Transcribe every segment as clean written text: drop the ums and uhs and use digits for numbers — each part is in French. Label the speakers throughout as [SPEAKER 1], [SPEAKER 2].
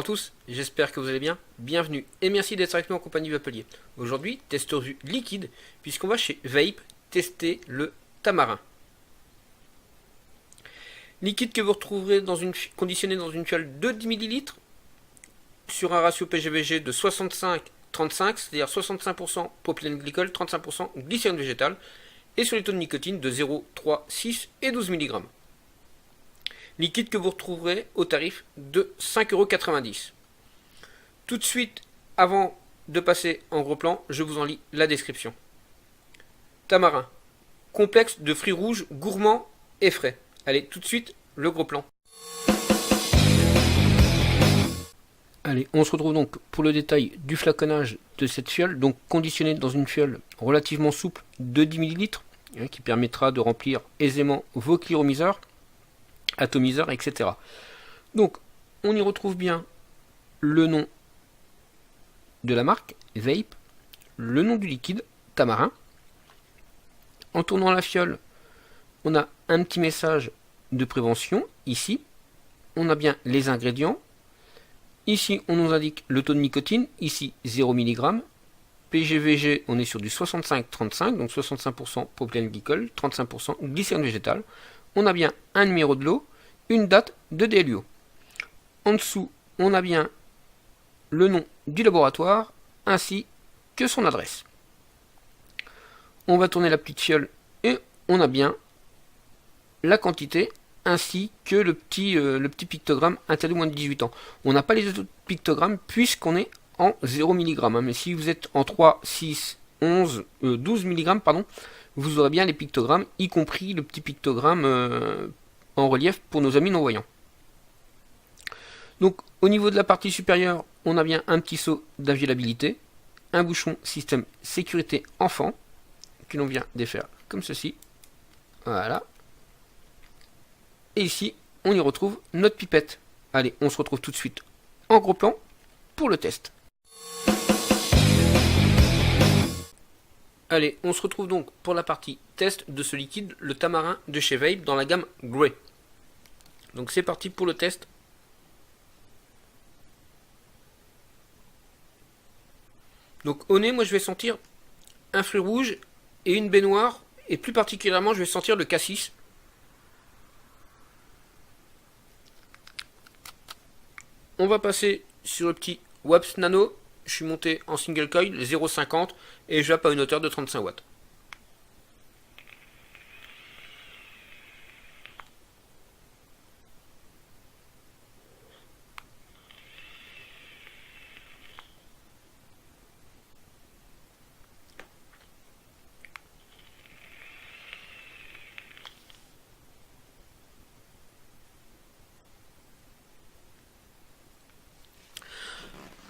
[SPEAKER 1] Bonjour à tous, j'espère que vous allez bien. Bienvenue et merci d'être avec nous en compagnie de Vapeullier. Aujourd'hui, test revue liquide, puisqu'on va chez Vape tester le tamarin. Liquide que vous retrouverez conditionné dans une fiole de 10 ml sur un ratio PGVG de 65-35, c'est-à-dire 65% propylène glycol, 35% glycérine végétale, et sur les taux de nicotine de 0, 3, 6 et 12 mg. Liquide que vous retrouverez au tarif de 5,90 €. Tout de suite, avant de passer en gros plan, je vous en lis la description. Tamarin, complexe de fruits rouges, gourmands et frais. Allez, tout de suite, le gros plan. Allez, on se retrouve donc pour le détail du flaconnage de cette fiole, donc conditionnée dans une fiole relativement souple de 10 ml, qui permettra de remplir aisément vos cliromiseurs, atomiseurs, etc. Donc, on y retrouve bien le nom de la marque, Vape, le nom du liquide, tamarin. En tournant la fiole, on a un petit message de prévention, ici. On a bien les ingrédients. Ici, on nous indique le taux de nicotine, ici 0 mg. PGVG, on est sur du 65-35, donc 65% propylène glycol, 35% glycérine végétale. On a bien un numéro de lot, une date de DLUO. En dessous, on a bien le nom du laboratoire, ainsi que son adresse. On va tourner la petite fiole et on a bien la quantité, ainsi que le petit pictogramme interdit moins de 18 ans. On n'a pas les autres pictogrammes puisqu'on est en 0 mg. Mais si vous êtes en 3, 6, 11, 12 mg, pardon, vous aurez bien les pictogrammes, y compris le petit pictogramme en relief pour nos amis non-voyants. Donc au niveau de la partie supérieure, on a bien un petit seau d'inviolabilité, un bouchon système sécurité enfant, que l'on vient défaire comme ceci. Voilà. Et ici, on y retrouve notre pipette. Allez, on se retrouve tout de suite en gros plan pour le test. Allez, on se retrouve donc pour la partie test de ce liquide, le tamarin de chez Vape dans la gamme Grey. Donc c'est parti pour le test. Donc au nez, moi je vais sentir un fruit rouge et une baie noire, et plus particulièrement je vais sentir le cassis. On va passer sur le petit Waps Nano. Je suis monté en single coil 0,50 et je vape à une hauteur de 35 watts.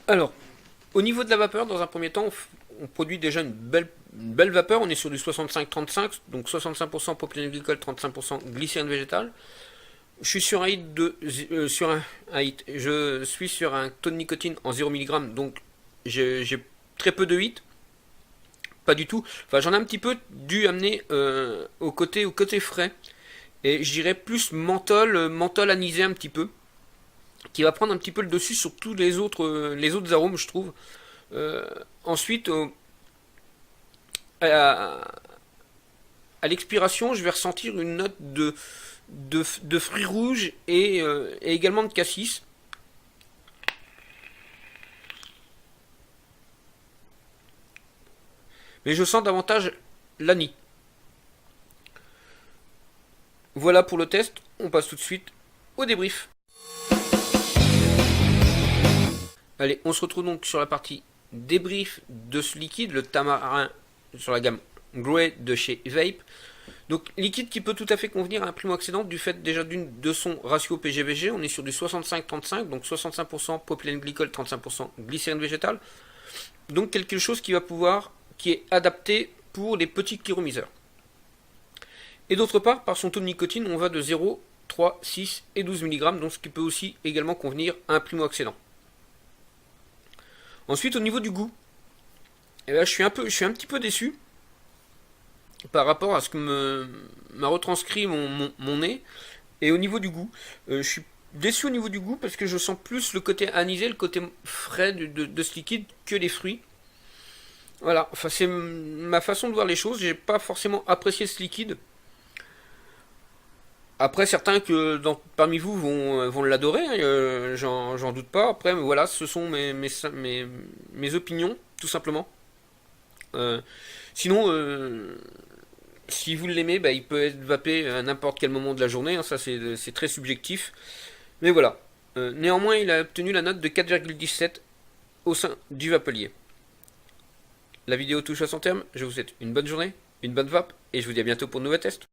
[SPEAKER 1] Alors, au niveau de la vapeur, dans un premier temps, on produit déjà une belle vapeur. On est sur du 65-35, donc 65% propylène glycol, 35% glycérine végétale. Je suis sur un je suis sur un taux de nicotine en 0 mg, donc j'ai très peu de hit. Pas du tout. Enfin, j'en ai un petit peu dû amener au côté frais. Et je dirais plus menthol anisé un petit peu, qui va prendre un petit peu le dessus sur tous les autres arômes, je trouve. Ensuite, à l'expiration, je vais ressentir une note de fruits rouges et également de cassis. Mais je sens davantage l'anis. Voilà pour le test, on passe tout de suite au débrief. Allez, on se retrouve donc sur la partie débrief de ce liquide, le tamarin sur la gamme Grey de chez Vape. Donc liquide qui peut tout à fait convenir à un primo-accédant du fait déjà de son ratio PGVG. On est sur du 65-35, donc 65% propylène glycol, 35% glycérine végétale. Donc quelque chose qui est adapté pour les petits cliromiseurs. Et d'autre part, par son taux de nicotine, on va de 0, 3, 6 et 12 mg, donc ce qui peut aussi également convenir à un primo-accédant. Ensuite, au niveau du goût, eh ben, je suis un petit peu déçu par rapport à ce que m'a retranscrit mon nez. Et au niveau du goût, je suis déçu au niveau du goût parce que je sens plus le côté anisé, le côté frais de ce liquide que les fruits. Voilà, enfin c'est ma façon de voir les choses. J'ai pas forcément apprécié ce liquide. Après, certains parmi vous vont l'adorer, hein, j'en doute pas. Après, voilà, ce sont mes opinions, tout simplement. Euh, Sinon, si vous l'aimez, bah, il peut être vapé à n'importe quel moment de la journée, hein, ça c'est très subjectif. Mais voilà. Néanmoins, il a obtenu la note de 4,17 au sein du Vapelier. La vidéo touche à son terme, je vous souhaite une bonne journée, une bonne vape, et je vous dis à bientôt pour de nouveaux tests.